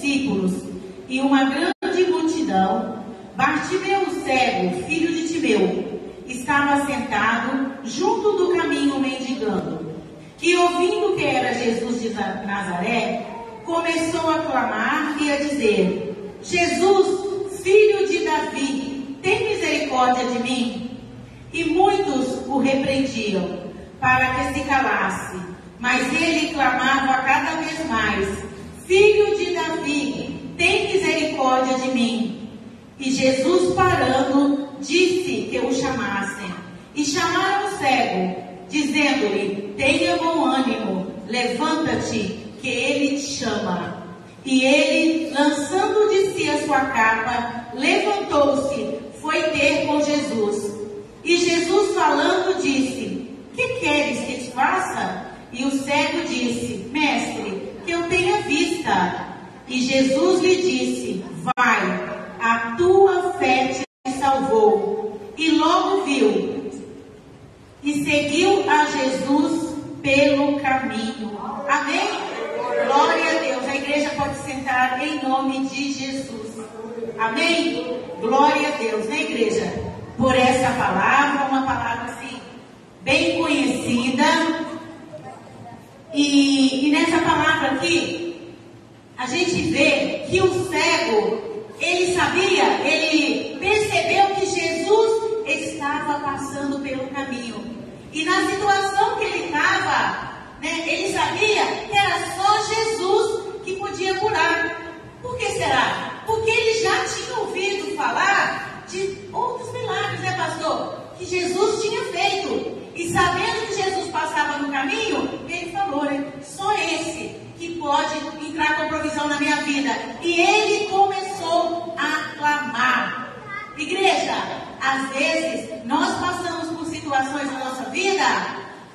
discípulos e uma grande multidão, Bartimeu o cego, filho de Timeu, estava sentado junto do caminho mendigando, que ouvindo que era Jesus de Nazaré, começou a clamar e a dizer: Jesus, filho de Davi, tem misericórdia de mim? E muitos o repreendiam para que se calasse, mas ele clamava cada vez mais: Filho de Davi, tem misericórdia de mim. E Jesus, parando, disse que o chamassem. E chamaram o cego, dizendo-lhe: Tenha bom ânimo, levanta-te, que ele te chama. E ele, lançando de si a sua capa, levantou-se, foi ter com Jesus. E Jesus, falando, disse: Que queres que te faça? E o cego disse: Mestre, que eu tenha vista. E Jesus lhe disse: Vai, a tua fé te salvou. E logo viu e seguiu a Jesus pelo caminho. Amém? Glória a Deus. A igreja pode sentar em nome de Jesus. Amém? Glória a Deus, né, igreja? Por essa palavra, uma palavra assim, bem conhecida. E nessa palavra aqui, a gente vê que o cego, ele sabia, ele percebeu que Jesus estava passando pelo caminho. E na situação que ele estava, né, ele sabia que era só Jesus que podia curar. Por que será? Porque ele já tinha ouvido falar de outros milagres, né, pastor? Que Jesus tinha feito. E sabendo que Jesus passava no caminho, ele falou, né? Só esse que pode entrar com provisão na minha vida. E ele começou a clamar. Igreja, às vezes nós passamos por situações na nossa vida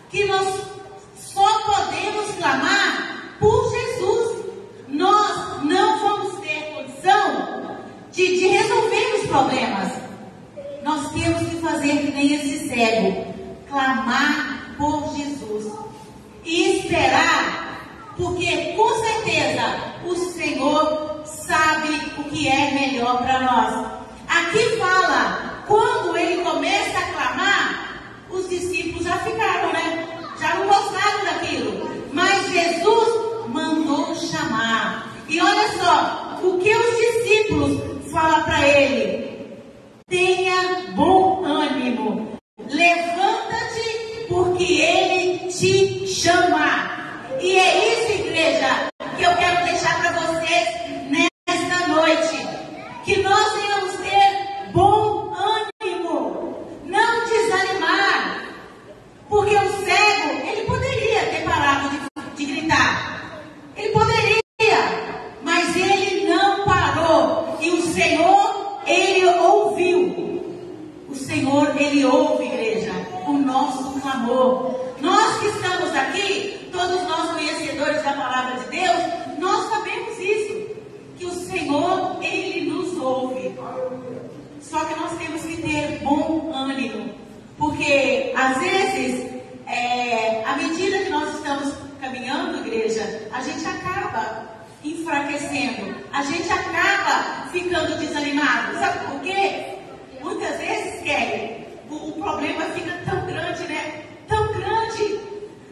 que nós só podemos clamar por Jesus. Nós não vamos ter condição de resolver os problemas. Nós temos que fazer que nem esse cego, clamar por Jesus e esperar, porque com certeza o Senhor sabe o que é melhor para nós. Aqui fala, quando ele começa a clamar, os discípulos já ficaram, né? Já não gostaram daquilo, mas Jesus mandou chamar. E olha só, o que os discípulos falam para ele: tenha bom ânimo, levanta-te, porque ele te chama. E é isso, igreja, que eu quero deixar para vocês nesta noite, que nós venhamos ter bom ânimo, não desanimar, porque o cego, ele poderia ter parado de gritar, ele poderia, mas ele não parou. E o Senhor, ele ouviu. O Senhor, ele ouve, igreja, o nosso clamor. Nós que estamos aqui, todos nós conhecedores da palavra de Deus, nós sabemos isso, que o Senhor, ele nos ouve. Só que nós temos que ter bom ânimo, porque às vezes, à medida que nós estamos caminhando, igreja, a gente acaba enfraquecendo, a gente acaba ficando desanimado. Sabe por quê? Muitas vezes, Kelly, o problema fica tão grande, né? Tão grande.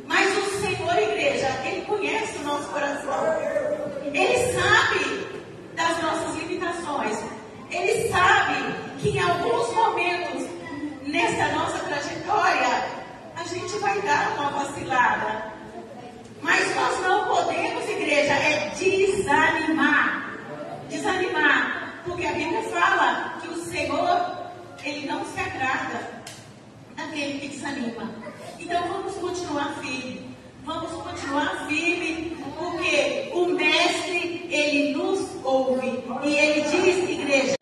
Mas o Senhor, igreja, ele conhece o nosso coração. Ele sabe das nossas limitações. Ele sabe que em alguns momentos, nessa nossa trajetória, a gente vai dar uma vacilada. Mas nós não podemos, igreja, desanimar. Desanimar. Porque a Bíblia fala que o Senhor, ele não se agrada daquele que desanima. Então vamos continuar firme. Vamos continuar firme, porque o Mestre, ele nos ouve. E ele diz, igreja,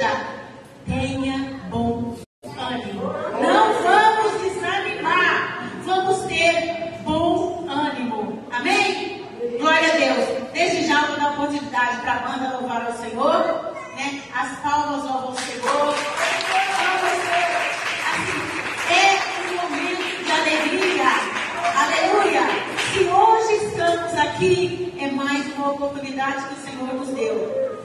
tenha bom ânimo. Não vamos desanimar. Vamos ter bom ânimo. Amém? Glória a Deus. Desde já eu vou dar oportunidade para a banda louvar ao Senhor, né? As palmas louvam ao Senhor. É um momento de alegria. Aleluia. Se hoje estamos aqui, é mais uma oportunidade que o Senhor nos deu.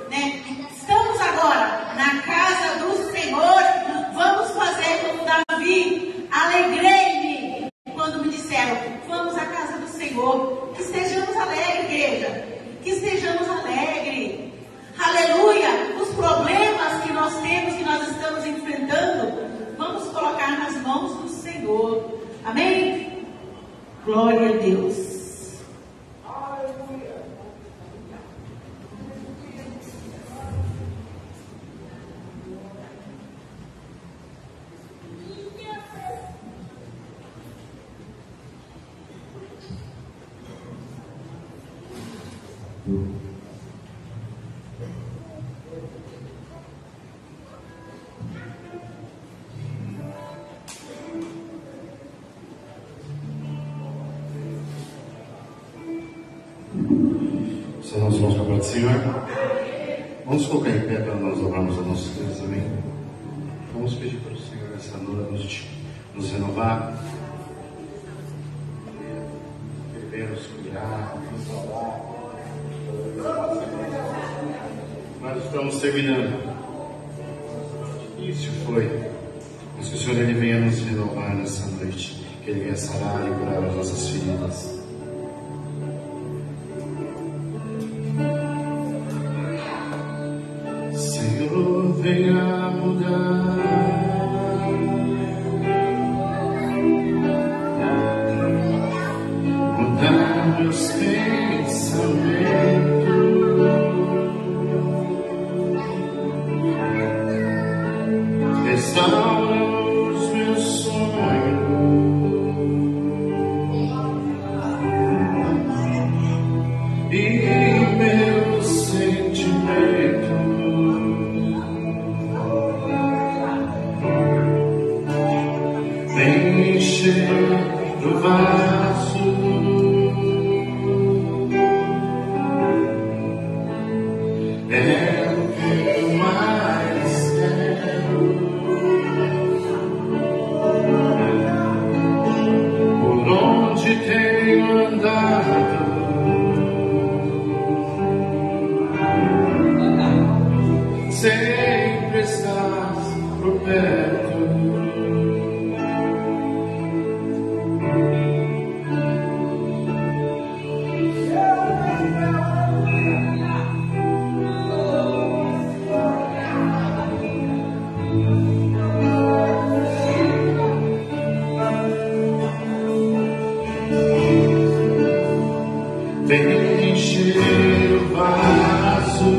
Estamos mãos para o Senhor. Vamos colocar em pé para nós orarmos a nossos Deus, amém? Vamos pedir para o Senhor essa noite nos renovar, viver, nos cuidar, nos salvar. Nós estamos terminando. Difícil foi, mas que o Senhor Ele venha nos renovar nessa noite, que Ele venha sarar e curar as nossas feridas. Senhor, venha mudar meus pensamentos, restaura os meus sonhos e meus sentimentos. Encher o vaso, é o que eu mais quero. Por onde tenho andado, sempre estás por perto. Vem encher o vaso,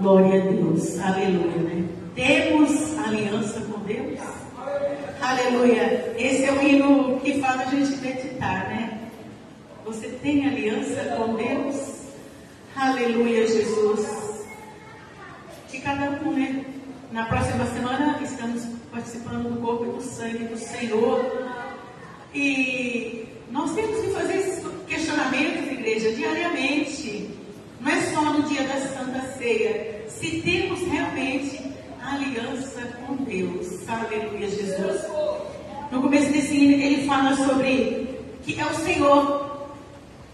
Glória a Deus, aleluia, né? Temos aliança com Deus? Aleluia. Esse é o hino que faz a gente meditar, né? Você tem aliança com Deus? Aleluia, Jesus. Que cada um, né? Na próxima semana estamos participando do corpo e do sangue do Senhor. E nós temos que fazer esses questionamentos, igreja, diariamente. Não é só no dia da Santa Ceia. Se temos realmente aliança com Deus. Aleluia, Jesus. No começo desse hino ele fala sobre que é o Senhor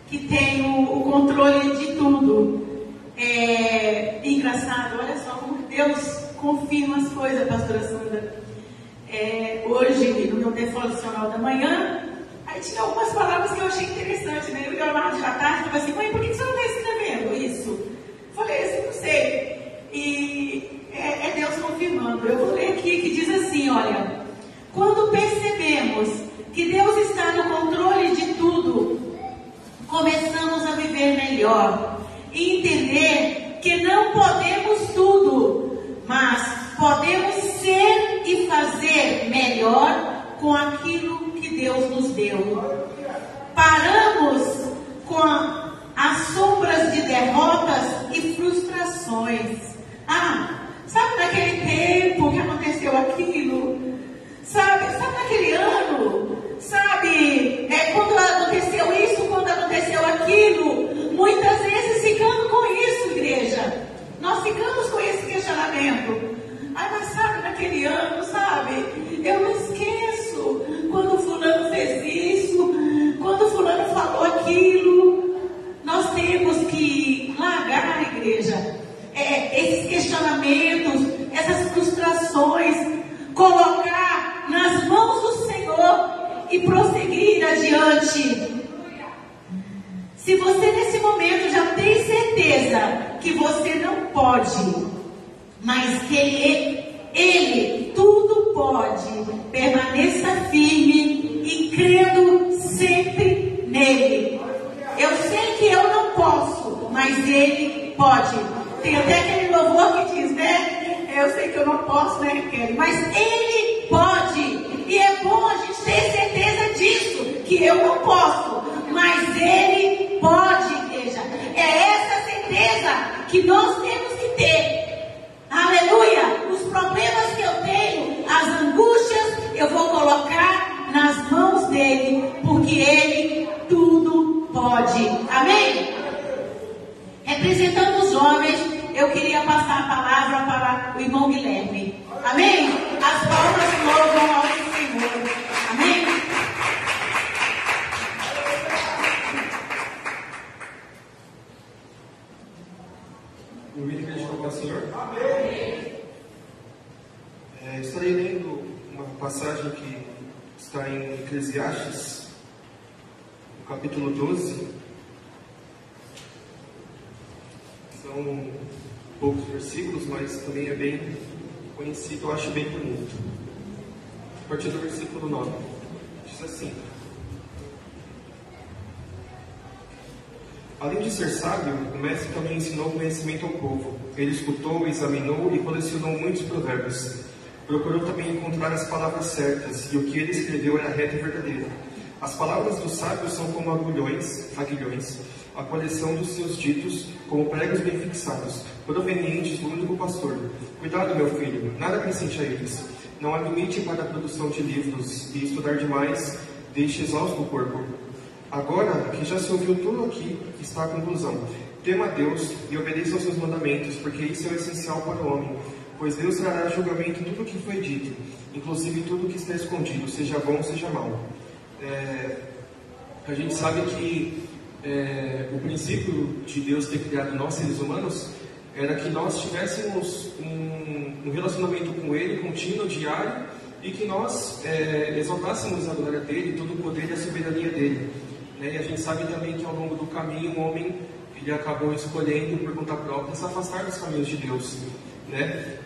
que tem o controle de tudo. É engraçado, olha só como Deus confirma as coisas, pastora Sandra. Hoje, no meu devocional da manhã, aí tinha algumas palavras que eu achei interessante, né? Eu ia lá de tarde e falei assim: mãe, por que você não está escrevendo isso? Falei assim, não sei. E é Deus confirmando. Eu vou ler aqui, que diz assim, olha: quando percebemos que Deus está no controle de tudo, começamos a viver melhor e entender que não podemos tudo, mas podemos ser e fazer melhor com aquilo que Deus nos deu. Paramos com as sombras de derrotas e frustrações. Sabe naquele tempo que aconteceu aquilo? Sabe naquele ano? Sabe, quando aconteceu isso, quando aconteceu aquilo? Muitas vezes ficando com isso, igreja. Nós ficamos com esse questionamento. Mas sabe, naquele ano, sabe? Eu não esqueço quando fulano fez isso, quando fulano falou aquilo. Nós temos que largar, igreja, esses questionamentos, essas frustrações, colocar nas mãos do Senhor e prosseguir adiante. Se você nesse momento já tem certeza que você não pode, mas que Ele tudo pode, permaneça firme e crendo sempre nele. Eu sei que eu não posso, mas Ele pode. Tem até aquele louvor que diz, né? Eu sei que eu não posso, né, Kelly? Mas Ele pode. E é bom a gente ter certeza disso, que eu não posso, mas Ele pode, igreja. É essa certeza que nós temos que ter. Aleluia! Os problemas que eu tenho, as angústias, eu vou colocar nas mãos dele, porque Ele tudo pode. Amém? Representando os jovens, eu queria passar a palavra para o irmão Guilherme. Amém? As palmas louvam ao Senhor. Amém? O Senhor. Amém. Estarei lendo uma passagem que está em Eclesiastes, no capítulo 12. São poucos versículos, mas também é bem conhecido, eu acho bem bonito. A partir do versículo 9, diz assim: além de ser sábio, o mestre também ensinou conhecimento ao povo. Ele escutou, examinou e colecionou muitos provérbios. Procurou também encontrar as palavras certas, e o que ele escreveu era reto e verdadeiro. As palavras dos sábios são como aguilhões, a coleção dos seus ditos, como pregos bem fixados, provenientes do único pastor. Cuidado, meu filho, nada acrescente a eles. Não há limite para a produção de livros, e estudar demais deixa exausto o corpo. Agora que já se ouviu tudo aqui, está a conclusão. Tema a Deus e obedeça aos seus mandamentos, porque isso é o essencial para o homem. Pois Deus trará julgamento em tudo o que foi dito, inclusive tudo o que está escondido, seja bom, seja mau. A gente sabe que o princípio de Deus ter criado nós, seres humanos, era que nós tivéssemos um relacionamento com Ele contínuo, diário, e que nós exaltássemos a glória dEle, todo o poder e a soberania dEle. E a gente sabe também que ao longo do caminho o homem ele acabou escolhendo por conta própria se afastar dos caminhos de Deus,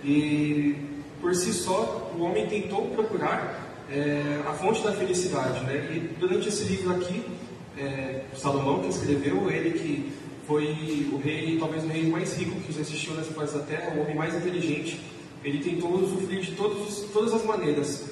E por si só o homem tentou procurar a fonte da felicidade, E durante esse livro aqui, Salomão que escreveu, ele que foi o rei, talvez o rei mais rico que já existiu nessa face da terra, o homem mais inteligente. Ele tentou usufruir de todas as maneiras,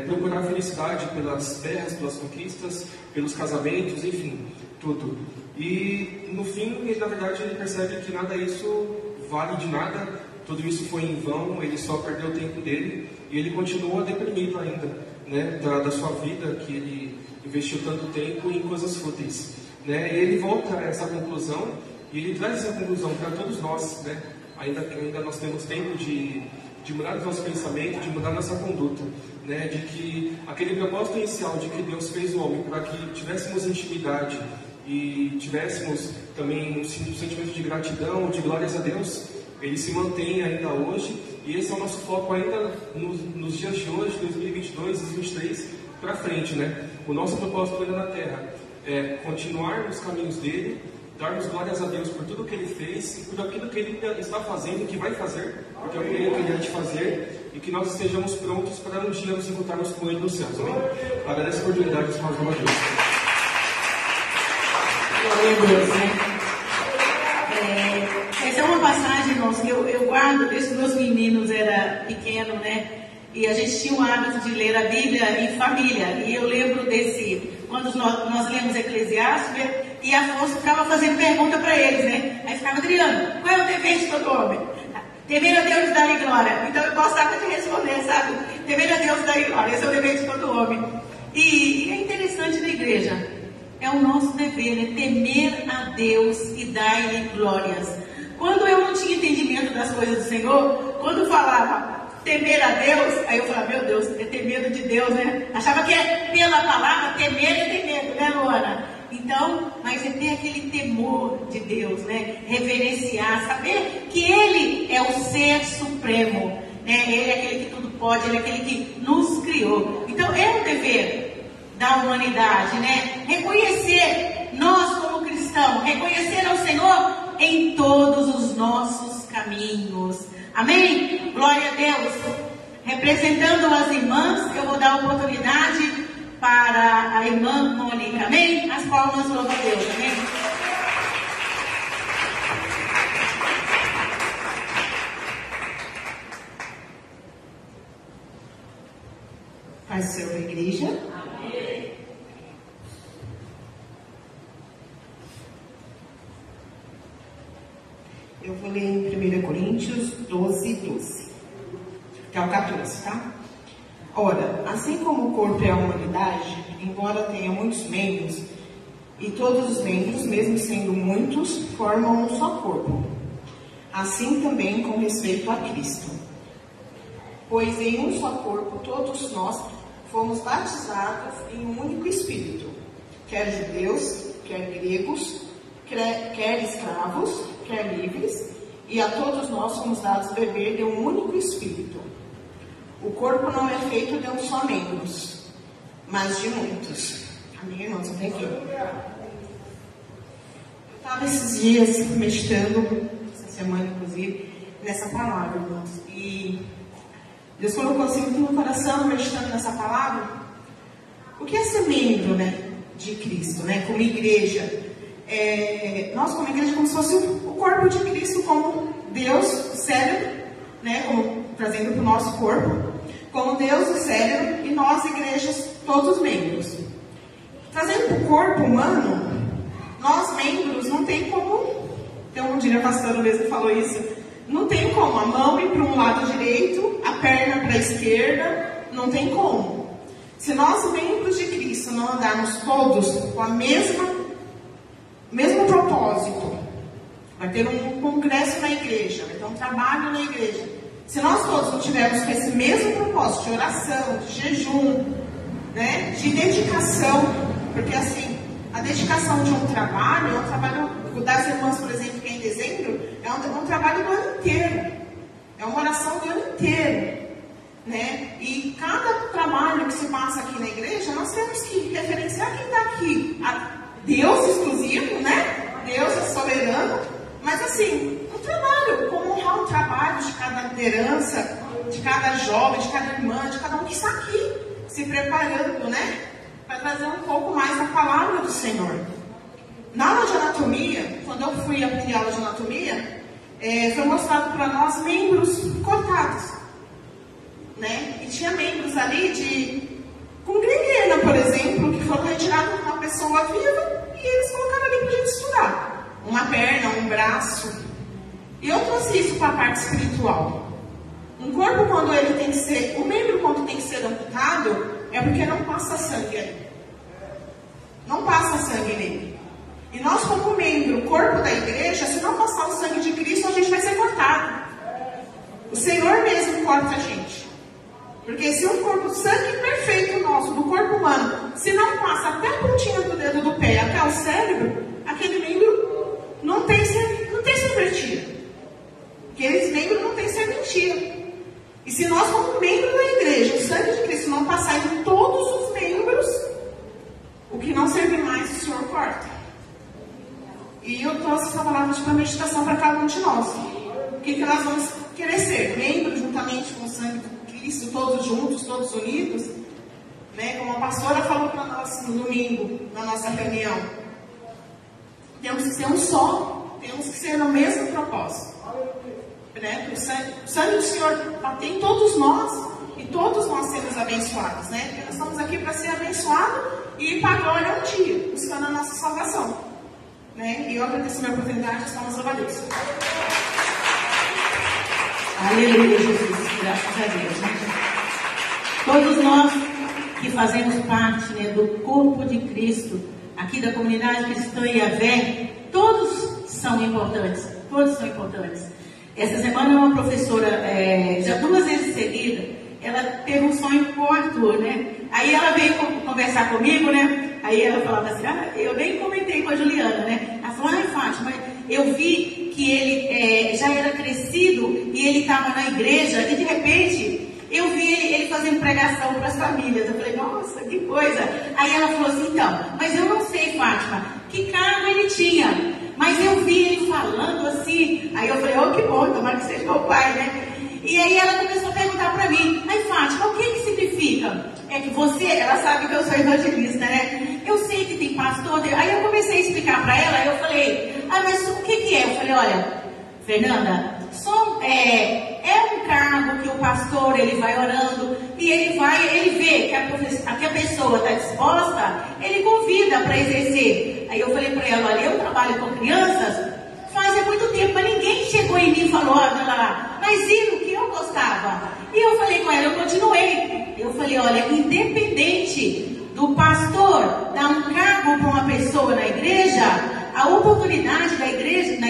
procurar a felicidade pelas terras, pelas conquistas, pelos casamentos, enfim, tudo. E no fim, ele, na verdade, ele percebe que nada disso vale de nada, tudo isso foi em vão, ele só perdeu o tempo dele e ele continua deprimido ainda, né, da sua vida, que ele investiu tanto tempo em coisas fúteis, né? E ele volta a essa conclusão e ele traz essa conclusão para todos nós, né? Ainda nós temos tempo de mudar o nosso pensamento, de mudar nossa conduta, né? De que aquele propósito inicial de que Deus fez o homem para que tivéssemos intimidade e tivéssemos também um sentimento de gratidão, de glórias a Deus, ele se mantém ainda hoje, e esse é o nosso foco ainda nos dias de hoje, 2022, 2023, para frente, né? O nosso propósito ainda na Terra é continuar nos caminhos dele, darmos glórias a Deus por tudo que ele fez e por aquilo que ele está fazendo e que vai fazer, porque eu creio que ele vai te fazer, e que nós estejamos prontos para um dia nos encontrarmos com ele nos céus, amém? Agradeço a oportunidade de falar com a Deus. Glória a Deus, né? Essa é uma passagem, irmãos, que eu guardo desde que meus meninos eram pequenos, né? E a gente tinha o hábito de ler a Bíblia em família. E eu lembro quando nós lemos Eclesiastes, e Afonso ficava fazendo pergunta para eles, né? Aí ficava, Adriano, qual é o dever de todo homem? Temer a Deus e dar-lhe glória. Então eu gostava de responder, sabe? Temer a Deus e dar-lhe glória. Esse é o dever de todo homem. E é interessante na igreja. É o nosso dever, né? Temer a Deus e dar-lhe glórias. Quando eu não tinha entendimento das coisas do Senhor, quando falava temer a Deus, aí eu falava, meu Deus, é ter medo de Deus, né? Achava que pela palavra temer é ter medo, né, Luana? Então, mas é ter aquele temor de Deus, né? Reverenciar, saber que Ele é o Ser Supremo, né? Ele é aquele que tudo pode, Ele é aquele que nos criou. Então, é um dever da humanidade, né? Reconhecer, nós como cristãos, reconhecer ao Senhor em todos os nossos caminhos. Amém? Glória a Deus. Representando as irmãs, eu vou dar a oportunidade para a irmã Mônica. Amém? As palmas, louva a Deus. Amém? Paz do Senhor da igreja. Amém. Eu vou ler em 1 Coríntios 12, 12. Até o 14, tá? Ora, assim como o corpo é a humanidade, embora tenha muitos membros, e todos os membros, mesmo sendo muitos, formam um só corpo. Assim também com respeito a Cristo. Pois em um só corpo todos nós fomos batizados em um único Espírito, quer judeus, quer gregos, quer escravos, quer livres, e a todos nós somos dados beber de um único Espírito. O corpo não é feito de um só membros, mas de muitos. Amém, irmãos? Vem aqui. Eu estava esses dias meditando, essa semana inclusive, nessa palavra, irmãos. E Deus colocou assim muito no coração, meditando nessa palavra. O que é ser membro, né, de Cristo, né? Como igreja. Nós como igreja como se fosse o corpo de Cristo, como Deus, o cérebro, né, como trazendo para o nosso corpo, como Deus, o cérebro, e nós, igrejas, todos os membros. Trazendo para o corpo humano, nós membros não tem como, então um dia a pastora mesmo falou isso, não tem como a mão ir para um lado direito, a perna para a esquerda, não tem como. Se nós, membros de Cristo, não andarmos todos com a mesmo propósito, vai ter um congresso na igreja, vai ter um trabalho na igreja. Se nós todos não tivermos com esse mesmo propósito de oração, de jejum, né, de dedicação, porque assim, a dedicação de um trabalho, é um trabalho das irmãs, por exemplo, que é em dezembro, é um trabalho do ano inteiro, é uma oração do ano inteiro, né? E cada trabalho que se passa aqui na igreja, nós temos que referenciar quem está aqui. Deus exclusivo, né? Deus é soberano, mas assim, um trabalho, como honrar o trabalho de cada liderança, de cada jovem, de cada irmã, de cada um que está aqui, se preparando, né? Para trazer um pouco mais da palavra do Senhor. Na aula de anatomia, quando eu eu fui aprender aula de anatomia, foi mostrado para nós membros cortados, né? E tinha membros ali com gangrena, por exemplo, que foram retirados de uma pessoa viva e eles colocaram ali para a gente estudar. Uma perna, um braço. E eu trouxe isso para a parte espiritual. Um corpo, quando ele tem que ser, o membro quando tem que ser amputado, é porque não passa sangue ali. Não passa sangue nele. E nós, como membro, o corpo da igreja, se não passar o sangue de Cristo, a gente vai ser cortado. O Senhor mesmo corta a gente. Porque se um corpo, sangue perfeito nosso, do corpo humano, se não passa até a pontinha do dedo do pé, até o cérebro, aquele membro não tem serventia. Aqueles membros não têm serventia. E se nós, como membro da igreja, o sangue de Cristo não passar em todos os membros, o que não serve mais, o Senhor corta. E eu trouxe essa palavra de meditação para cada um de nós. O que nós vamos querer ser? Membros juntamente com o sangue de Cristo, todos juntos, todos unidos? Né? Como a pastora falou para nós no domingo, na nossa reunião. Temos que ser um só, temos que ser no mesmo propósito. Né? O sangue do Senhor bater em todos nós e todos nós sermos abençoados, né? Porque nós estamos aqui para ser abençoados e ir para a glória um dia, buscando a nossa salvação, né? E eu agradeço a minha oportunidade, estamos a Deus. Aleluia, Jesus, graças a Deus, né? Todos nós que fazemos parte, né, do corpo de Cristo, aqui da comunidade cristã Yahvé, todos são importantes, todos são importantes. Essa semana uma professora, já 2 vezes seguida, ela teve um sonho com o Arthur, né? Aí ela veio conversar comigo, né? Aí ela falava assim, eu nem comentei com a Juliana, né? Ela falou, Fátima, eu vi que ele já era crescido e ele estava na igreja e de repente eu vi ele fazendo pregação para as famílias. Eu falei, nossa, que coisa. Aí ela falou assim, então, mas eu não sei, Fátima, que cargo ele tinha. Mas eu vi ele falando assim. Aí eu falei, que bom, tomara que seja meu pai, né? E aí ela começou a perguntar para mim, Fátima, o que significa? É que você, ela sabe que eu sou evangelista, né? Eu sei que tem pastor. Aí eu comecei a explicar para ela, eu falei, mas o que é? Eu falei, olha, Fernanda, é um cargo que o pastor, ele vai orando e ele vê que a pessoa está disposta, ele convida para exercer. Aí eu falei para ela, olha, eu trabalho com crianças faz muito tempo, mas ninguém chegou em mim e falou, mas o que eu gostava. E eu falei com ela, eu continuei. Eu falei, olha, independente do pastor dar um cargo para uma pessoa na igreja, a oportunidade na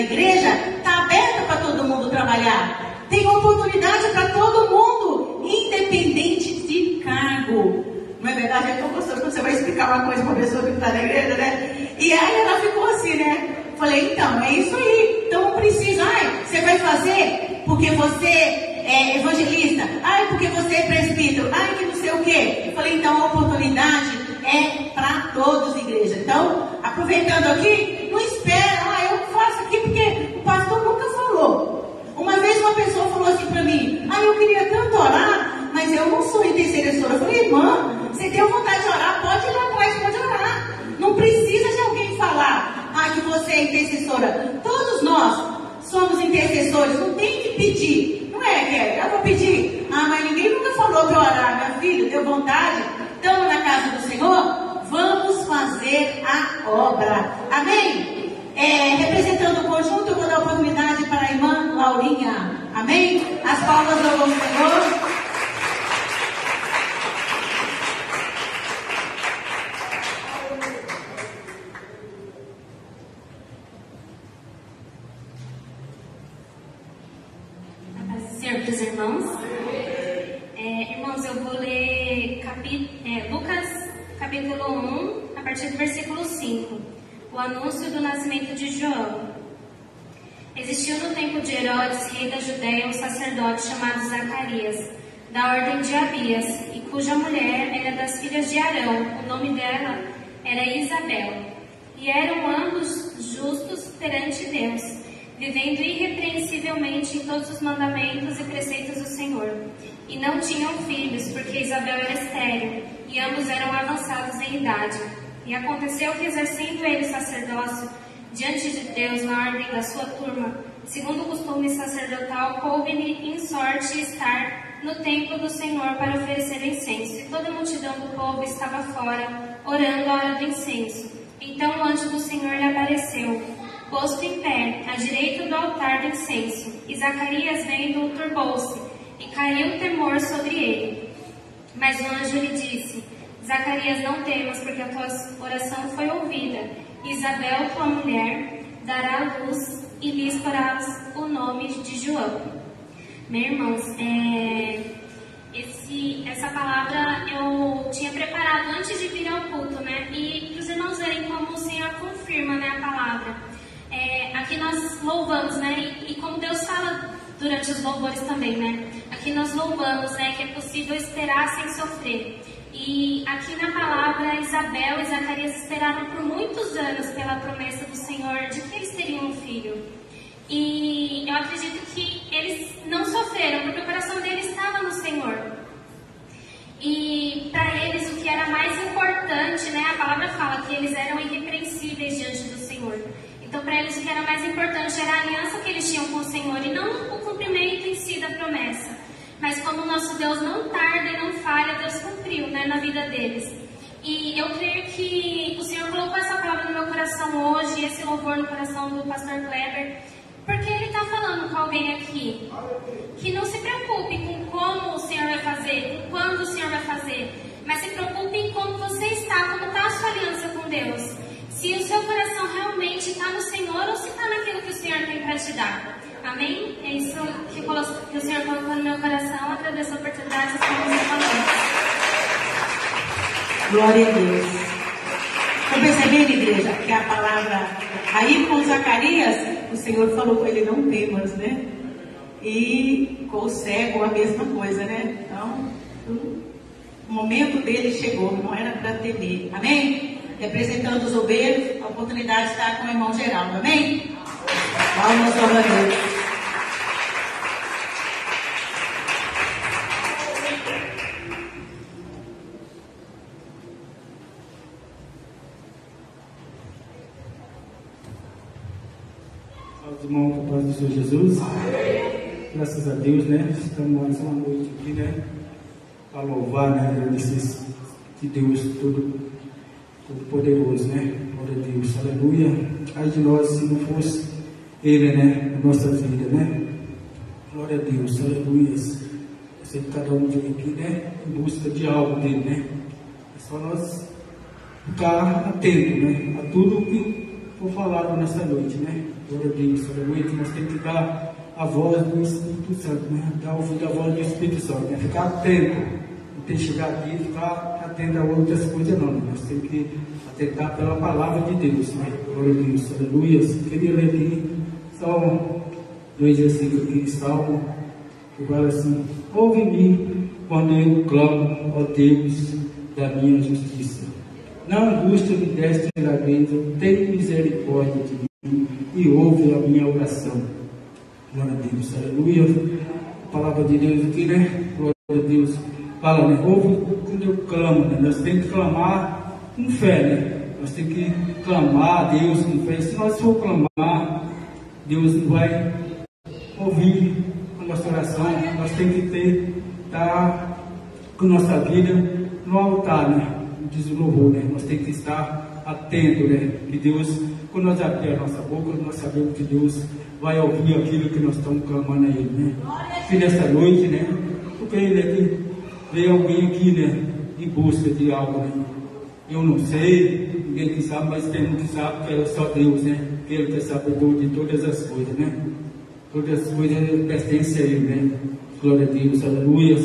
igreja está aberta para todo mundo trabalhar. Tem oportunidade para todo mundo, independente de cargo. Não é verdade? É como você vai explicar uma coisa para uma pessoa que está na igreja, né? E aí ela ficou assim, né? Falei, então, é isso aí. Então não precisa. Você vai fazer porque você é evangelista. Porque você é presbítero. Que não sei o quê. Eu falei, então a oportunidade é para todos, igreja. Então, aproveitando aqui, não espera. Eu faço aqui porque o pastor nunca falou. Uma vez uma pessoa falou assim para mim, eu queria tanto orar, mas eu não sou intercessora. Eu falei, irmã, você tem vontade de orar, pode ir lá atrás, pode orar. Não precisa de alguém falar, que você é intercessora. Todos nós somos intercessores, não tem que pedir. Não é, Kelly? Eu vou pedir. Mas ninguém nunca falou para orar, minha filha, deu vontade. Estamos na casa do Senhor, vamos fazer a obra. Amém? Representando o conjunto, eu vou dar oportunidade para a irmã Laurinha. Amém? As palmas ao Senhor. Senhor dos irmãos. Irmãos, eu vou ler Lucas capítulo 1, a partir do versículo 5. O anúncio do nascimento de João. Existiu no tempo de Herodes, rei da Judéia, um sacerdote chamado Zacarias, da ordem de Abias, e cuja mulher era das filhas de Arão. O nome dela era Isabel. E eram ambos justos perante Deus, vivendo irrepreensivelmente em todos os mandamentos e preceitos do Senhor. E não tinham filhos, porque Isabel era estéril, e ambos eram avançados em idade. E aconteceu que, exercendo ele o sacerdócio, diante de Deus na ordem da sua turma, segundo o costume sacerdotal, coube-lhe em sorte estar no templo do Senhor para oferecer incenso. E toda a multidão do povo estava fora, orando a hora do incenso. Então o anjo do Senhor lhe apareceu, posto em pé, à direita do altar do incenso. E Zacarias, vendo-o, turbou-se, e caiu temor sobre ele. Mas o anjo lhe disse: Zacarias, não temas, porque a tua oração foi ouvida. Isabel, tua mulher, dará à luz e lhes porás o nome de João. Meus irmãos, essa palavra eu tinha preparado antes de vir ao culto, né? E para os irmãos verem como o Senhor confirma, né, a palavra. Aqui nós louvamos, né? E como Deus fala durante os louvores também, né? Aqui nós louvamos, né, que é possível esperar sem sofrer. E aqui na palavra, Isabel e Zacarias esperaram por muitos anos pela promessa do Senhor de que eles teriam um filho. E eu acredito que eles não sofreram, porque o coração deles estava no Senhor. E para eles o que era mais importante, né, a palavra fala que eles eram irrepreensíveis diante do Senhor. Então para eles o que era mais importante era a aliança que eles tinham com o Senhor e não o cumprimento em si da promessa. Mas como o nosso Deus não tarda e não falha, Deus cumpriu, né, na vida deles. E eu creio que o Senhor colocou essa palavra no meu coração hoje, esse louvor no coração do pastor Kleber, porque ele está falando com alguém aqui que não se preocupe com como o Senhor vai fazer, com quando o Senhor vai fazer, mas se preocupe em como você está, como está a sua aliança com Deus. Se o seu coração realmente está no Senhor ou se está naquilo que o Senhor tem para te dar. Amém? É isso que o Senhor colocou no meu coração. Agradeço a oportunidade de estar falando. Glória a Deus. Estão percebendo, igreja, que a palavra aí com Zacarias, o Senhor falou com ele: não temas, né? E com o cego a mesma coisa, né? Então, o momento dele chegou, não era para temer. Amém? Representando os obreiros, a oportunidade de estar com o irmão Geraldo. Amém? Palmas ao Deus. Irmão, com a paz do Senhor Jesus. Graças a Deus, né? Estamos mais uma noite aqui, né? Para louvar, né? Agradecer de Deus todo poderoso, né? Glória a Deus, aleluia. Ai de nós se não fosse Ele, né? Na nossa vida, né? Glória a Deus, aleluia. Sempre cada um vem aqui, né? Em busca de algo dele, né? É só nós ficar atento, né? A tudo que for falado nessa noite, né? Glória a Deus, aleluia. Que nós temos que dar a voz do Espírito Santo, né? Dar ouvido a voz do Espírito Santo, né? Ficar atento. Não tem que chegar aqui e ficar atento a outras coisas, não. Nós temos que atentar pela palavra de Deus, né? Glória a Deus, aleluia. Queria ler aqui só 2 versículos aqui, Salmo, que fala assim: ouve-me quando eu clamo, ó Deus da minha justiça. Na angústia me deste graveto, tem misericórdia de mim e ouve a minha oração. Glória a Deus, aleluia. A palavra de Deus aqui, né? Glória a Deus. Fala, né? Ouve quando eu clamo, né? Nós temos que clamar com fé, né? Nós temos que clamar a Deus com fé. Se nós for clamar, Deus não vai ouvir a nossa oração. Nós temos que estar com nossa vida no altar, né? Diz o louvor, né? Nós temos que estar atento, né? Que Deus, quando nós abrir a nossa boca, nós sabemos que Deus vai ouvir aquilo que nós estamos clamando a Ele, né? Que nessa noite, né? Porque Ele aqui, veio alguém aqui, né? Em busca de algo, né? Eu não sei, ninguém que sabe, mas tem um que sabe que é só Deus, né? Que Ele que é sabedor de todas as coisas, né? Todas as coisas pertencem a Ele, né? Glória a Deus, aleluia.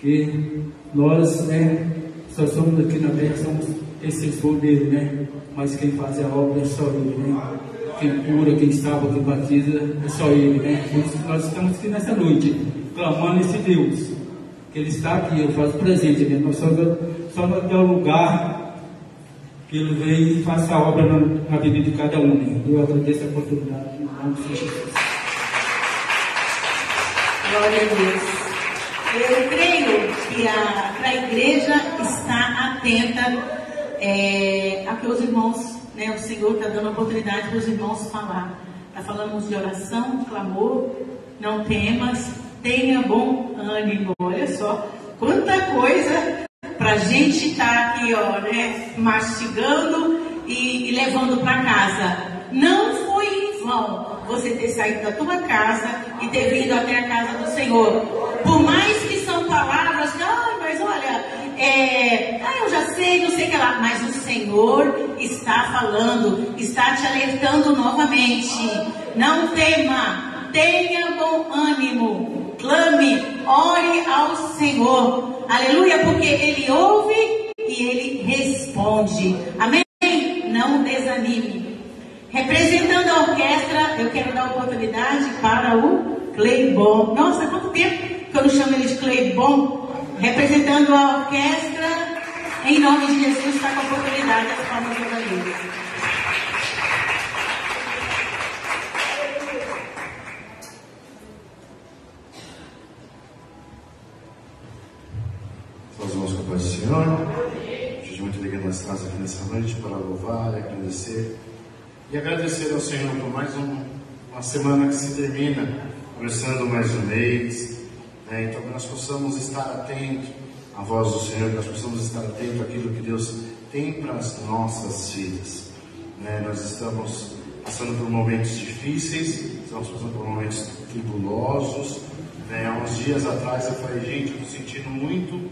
Que nós, né? Só somos aqui na terra, somos exceção dele, né? Mas quem faz a obra é só Ele, né? Quem cura, quem salva, quem batiza é só Ele, né? Nós estamos aqui nessa noite, clamando esse Deus, que Ele está aqui, Ele faz presente, né? Nós só nos dá um lugar que Ele vem e faça a obra na vida de cada um, né? Eu agradeço a oportunidade, em nome de Jesus. Glória a Deus. Eu creio que a igreja está atenta a que os irmãos, né, o Senhor está dando oportunidade para os irmãos falar. Está falando de oração, clamor, não temas, tenha bom ânimo. Olha só, quanta coisa para a gente estar aqui, ó, né, mastigando e levando para casa. Não foi em vão você ter saído da tua casa e ter vindo até a casa do Senhor. Por mais que são palavras, mas olha, eu já sei, não sei o que lá, mas o Senhor está falando, está te alertando novamente. Não tema, tenha bom ânimo, clame, ore ao Senhor, aleluia, porque Ele ouve e Ele responde, amém? Não desanime. Representando a orquestra, eu quero dar oportunidade para o Cleibon. Nossa, quanto tempo que eu não chamo ele de Cleibon. Representando a orquestra, em nome de Jesus, está com a oportunidade das palmas de Deus. Nós vamos com a paz do Senhor. A gente muito ligado nas casas aqui nessa noite para louvar e agradecer. E agradecer ao Senhor por mais uma semana que se termina, começando mais um mês, né? Então que nós possamos estar atentos à voz do Senhor, que nós possamos estar atentos àquilo que Deus tem para as nossas vidas, né? Nós estamos passando por momentos difíceis, estamos passando por momentos tribulosos, né? Há uns dias atrás eu falei, gente, eu estou sentindo muito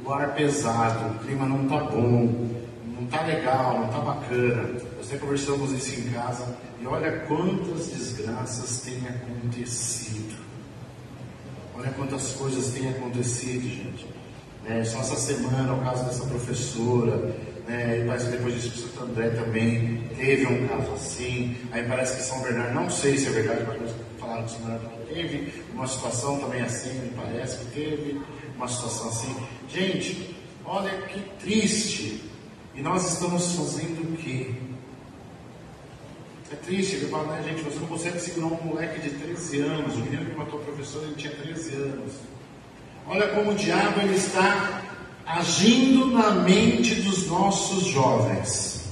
o ar pesado, o clima não está bom, não está legal, não está bacana. Nós até conversamos isso em casa e olha quantas desgraças têm acontecido. Olha quantas coisas têm acontecido, gente. Só essa semana, o caso dessa professora, né? E parece que depois disso o Santo André também teve um caso assim. Aí parece que São Bernardo, não sei se é verdade, mas falaram que São Bernardo teve uma situação também assim, me parece que teve uma situação assim. Gente, olha que triste. E nós estamos fazendo o quê? É triste, ele fala, né, gente, você não consegue segurar um moleque de 13 anos, o menino que matou o professor, ele tinha 13 anos. Olha como o diabo ele está agindo na mente dos nossos jovens.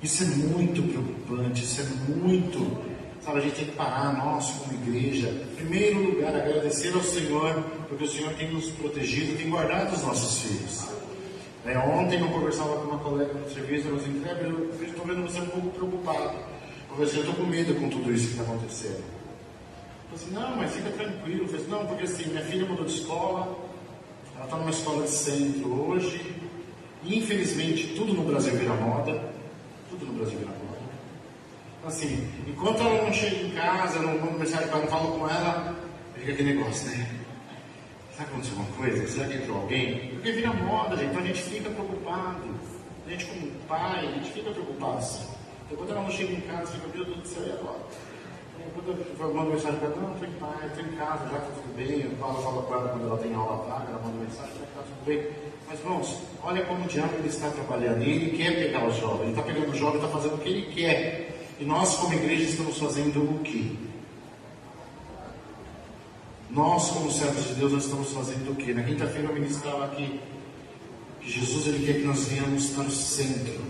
Isso é muito preocupante, isso é muito, sabe, a gente tem que parar, nós como igreja, em primeiro lugar, agradecer ao Senhor, porque o Senhor tem nos protegido, tem guardado os nossos filhos. Ontem eu conversava com uma colega no serviço, ela disse, eu estou vendo você um pouco preocupado. Eu falei assim, eu estou com medo com tudo isso que está acontecendo. Eu falei assim, não, mas fica tranquilo. Eu falei assim, não, porque assim, minha filha mudou de escola, ela está numa escola de centro hoje, e infelizmente tudo no Brasil vira moda, tudo no Brasil vira moda. Assim, enquanto ela não chega em casa, eu não mando mensagem para ela, não falo com ela, fica aquele negócio, né? Será que aconteceu alguma coisa? Será que entrou alguém? Porque vira moda, gente, então a gente fica preocupado. A gente como pai, a gente fica preocupado assim. Então quando ela não chega em casa, fica, meu Deus do céu, e agora? Quando eu mando mensagem para ela, não, estou em paz, estou em casa, já está tudo bem. O Paulo fala com ela quando ela tem aula vaga, ela manda mensagem, já está tudo bem. Mas irmãos, olha como o diabo ele está trabalhando, e ele quer pegar o jovem, ele está pegando o jovem, está fazendo o que ele quer. E nós como igreja estamos fazendo o quê? Nós, como servos de Deus, nós estamos fazendo o quê? Na quinta-feira eu ministrava aqui que Jesus ele quer que nós venhamos para o centro.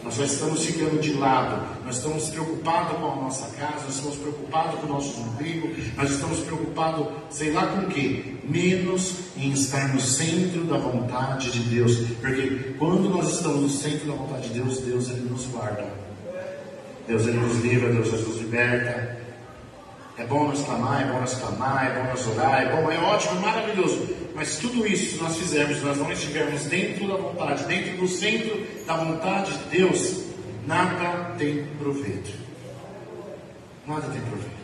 Nós só estamos ficando de lado. Nós estamos preocupados com a nossa casa, nós estamos preocupados com o nosso umbigo, nós estamos preocupados, sei lá com o quê? Menos em estar no centro da vontade de Deus. Porque quando nós estamos no centro da vontade de Deus, Deus ele nos guarda. Deus ele nos livra, Deus ele nos liberta. É bom nós clamar, é bom nós clamar, é bom nós orar, é bom, é ótimo, é maravilhoso. Mas tudo isso, se nós fizermos, nós não estivermos dentro da vontade, dentro do centro da vontade de Deus, nada tem proveito. Nada tem proveito.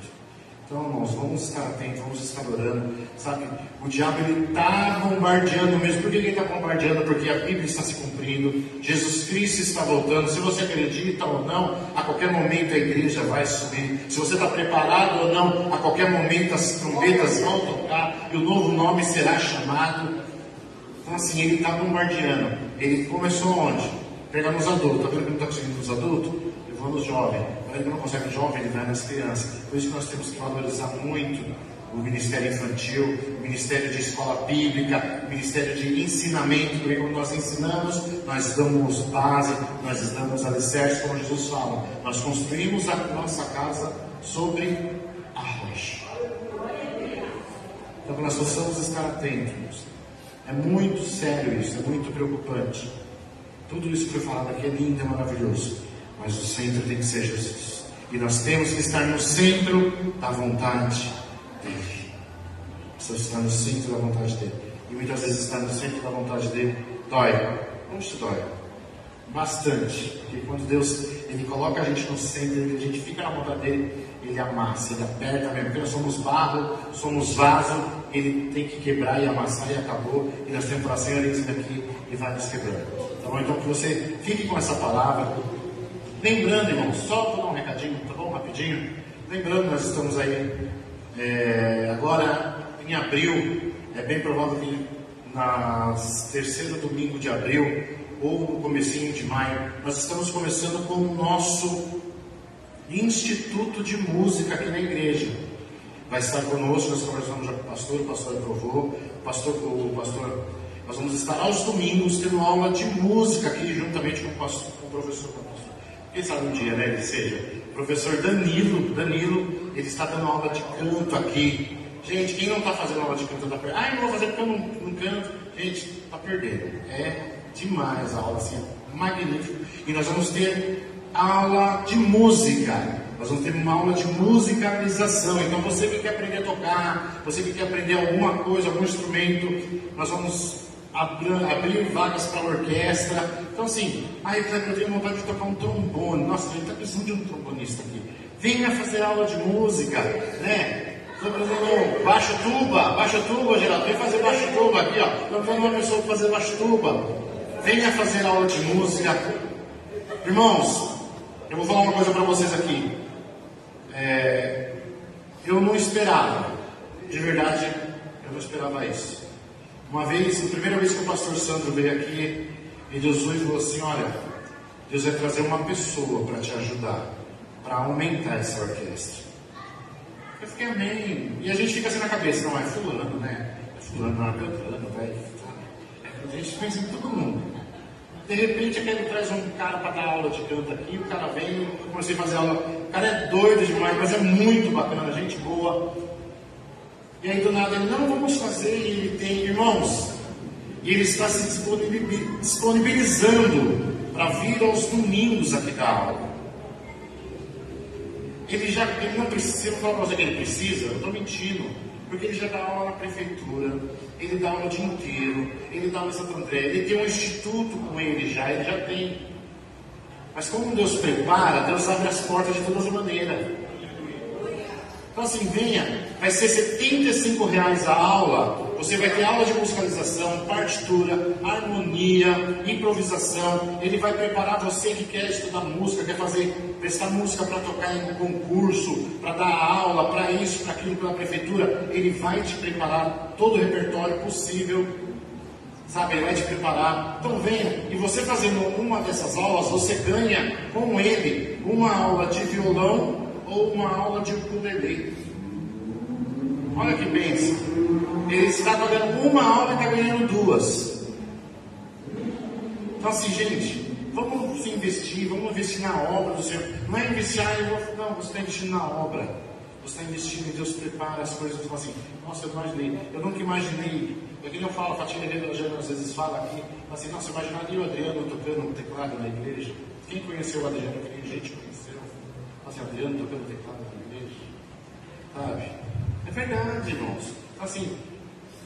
Então, irmãos, vamos estar atentos, vamos estar orando. Sabe, o diabo ele está bombardeando mesmo. Por que ele está bombardeando? Porque a Bíblia está se cumprindo. Jesus Cristo está voltando. Se você acredita ou não, a qualquer momento a igreja vai subir. Se você está preparado ou não, a qualquer momento as trombetas vão tocar e o novo nome será chamado. Então, assim, ele está bombardeando. Ele começou onde? Pegar nos adultos. Está vendo que não está conseguindo nos adultos? Levou nos jovens. Ele não consegue jovem, ele vai nas crianças. Por isso que nós temos que valorizar muito o ministério infantil, o ministério de escola bíblica, o ministério de ensinamento, porque quando nós ensinamos, nós damos base, nós damos alicerce, como Jesus fala. Nós construímos a nossa casa sobre a rocha. Então, nós possamos estar atentos. É muito sério isso, é muito preocupante. Tudo isso que foi falado aqui é lindo, é maravilhoso. Mas o centro tem que ser Jesus. E nós temos que estar no centro da vontade dele. Precisamos estar no centro da vontade dele. E muitas vezes estar no centro da vontade dele dói. Como isso dói? Bastante. Porque quando Deus ele coloca a gente no centro, a gente fica na vontade dele, ele amassa, ele aperta mesmo. Porque nós somos barro, somos vaso, ele tem que quebrar e amassar e acabou. E nós temos que falar, Senhor, esse daqui e vai nos quebrando. Tá bom? Então que você fique com essa palavra. Lembrando, irmãos, só vou dar um recadinho, tá bom? Rapidinho. Lembrando, nós estamos aí agora em abril. É bem provável que na terceiro domingo de abril ou no comecinho de maio, nós estamos começando com o nosso Instituto de Música aqui na igreja. Vai estar conosco, nós conversamos já com o pastor aprovou, o pastor, nós vamos estar aos domingos tendo aula de música aqui, juntamente com o professor, quem sabe um dia, né, ele seja, o professor Danilo, ele está dando aula de canto aqui. Gente, quem não está fazendo aula de canto está perdendo. Eu não vou fazer porque eu não canto. Gente, está perdendo. É demais a aula, assim, magnífico. E nós vamos ter aula de música. Nós vamos ter uma aula de musicalização. Então você que quer aprender a tocar, você que quer aprender alguma coisa, algum instrumento, nós vamos abrir vagas para a orquestra. Então assim, eu tenho vontade de tocar um trombone. Nossa, a gente está precisando de um trombonista aqui. Venha fazer aula de música, né? Estou aprendendo baixo tuba, Geraldo. Vem fazer baixo tuba aqui, ó. Estou falando uma pessoa para fazer baixo tuba. Venha fazer aula de música. Irmãos, eu vou falar uma coisa para vocês aqui. Eu não esperava, de verdade, eu não esperava isso. Uma vez, a primeira vez que o pastor Sandro veio aqui, ele Deus falou assim: olha, Deus vai trazer uma pessoa para te ajudar, para aumentar essa orquestra. Eu fiquei amém. E a gente fica assim na cabeça, não, é fulano, né? É fulano, não é cantando, vai. A gente pensa em todo mundo. De repente, aquele traz um cara para dar aula de canto aqui, o cara vem, eu comecei a fazer aula. O cara é doido demais, mas é muito bacana, gente boa. E aí do nada ele, não, vamos fazer, e ele tem, irmãos, e ele está se disponibilizando para vir aos domingos aqui dar aula. Ele não precisa, se eu falar para você que ele precisa, eu estou mentindo, porque ele já dá aula na prefeitura, ele dá aula o dia inteiro, ele dá aula em Santo André, ele tem um instituto com ele já tem. Mas como Deus prepara, Deus abre as portas de todas as maneiras. Então assim, venha, vai ser R$75 a aula, você vai ter aula de musicalização, partitura, harmonia, improvisação, ele vai preparar você que quer estudar música, quer prestar música para tocar em um concurso, para dar aula, para isso, para aquilo, pela prefeitura, ele vai te preparar todo o repertório possível, sabe, ele vai te preparar. Então venha, e você fazendo uma dessas aulas, você ganha com ele uma aula de violão, ou uma aula de ukulele. Olha que bênção. Ele está pagando uma aula e está ganhando duas. Então assim, gente, vamos investir na obra do Senhor. Não é investir, não, você está investindo na obra. Você está investindo e Deus prepara as coisas. Você fala assim, nossa, eu nunca imaginei. É que eu falo, a Fatinha Adriano às vezes fala aqui, assim, nossa, imaginaria o Adriano tocando teclado na igreja. Quem conheceu o Adriano? Quem gente conheceu? Assim, Adriano tocando teclado na igreja, sabe? É verdade, irmãos. Assim,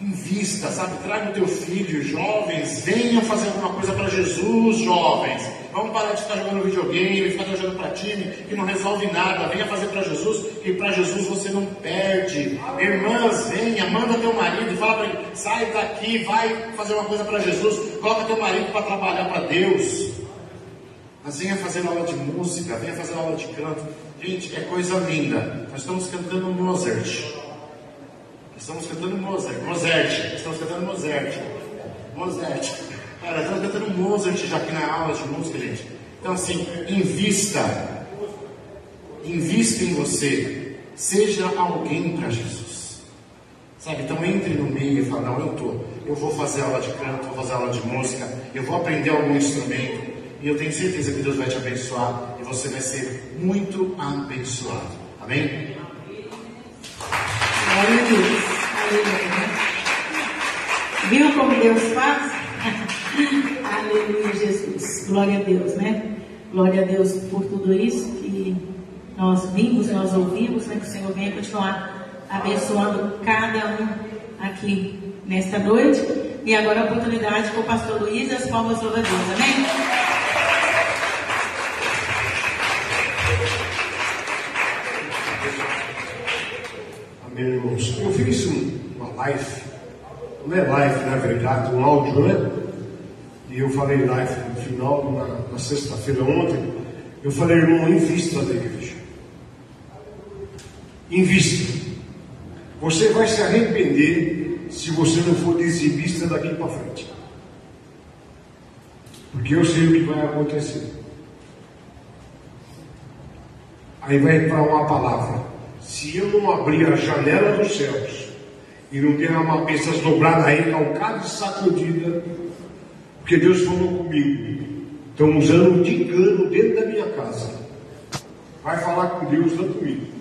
invista, sabe? Traga o teu filho, jovens, venham fazer alguma coisa para Jesus, jovens. Vamos parar de ficar jogando videogame, ficar jogando para time, que não resolve nada. Venha fazer para Jesus, que para Jesus você não perde. Irmãs, venha, manda teu marido, fala para ele, sai daqui, vai fazer uma coisa para Jesus, coloca teu marido para trabalhar para Deus. Mas venha fazer aula de música, venha fazer aula de canto. Gente, é coisa linda. Nós estamos cantando Mozart. Estamos cantando Mozart. Cara, estamos cantando Mozart já aqui na aula de música, gente. Então assim, invista em você. Seja alguém para Jesus. Sabe? Então entre no meio e fala, não, eu vou fazer aula de canto, vou fazer aula de música, eu vou aprender algum instrumento, e eu tenho certeza que Deus vai te abençoar, e você vai ser muito abençoado. Amém? Glória a Deus. Aleluia. Viu como Deus faz? Aleluia, Jesus. Glória a Deus, né? Glória a Deus por tudo isso que nós vimos, nós ouvimos, né? Que o Senhor venha continuar abençoando cada um aqui nesta noite. E agora a oportunidade com o pastor Luiz e as palmas todas a Deus. Amém? Amém, irmãos. Eu fiz uma live, não é live na verdade, um áudio, né? E eu falei live no final, na sexta-feira ontem. Eu falei, irmão, invista da igreja. Invista. Você vai se arrepender se você não for dizimista daqui para frente. Porque eu sei o que vai acontecer. Aí vai entrar uma palavra. Se eu não abrir a janela dos céus e não derramar bênçãos dobradas, recalcada e sacudida, porque Deus falou comigo, estão usando de engano dentro da minha casa. Vai falar com Deus, não comigo.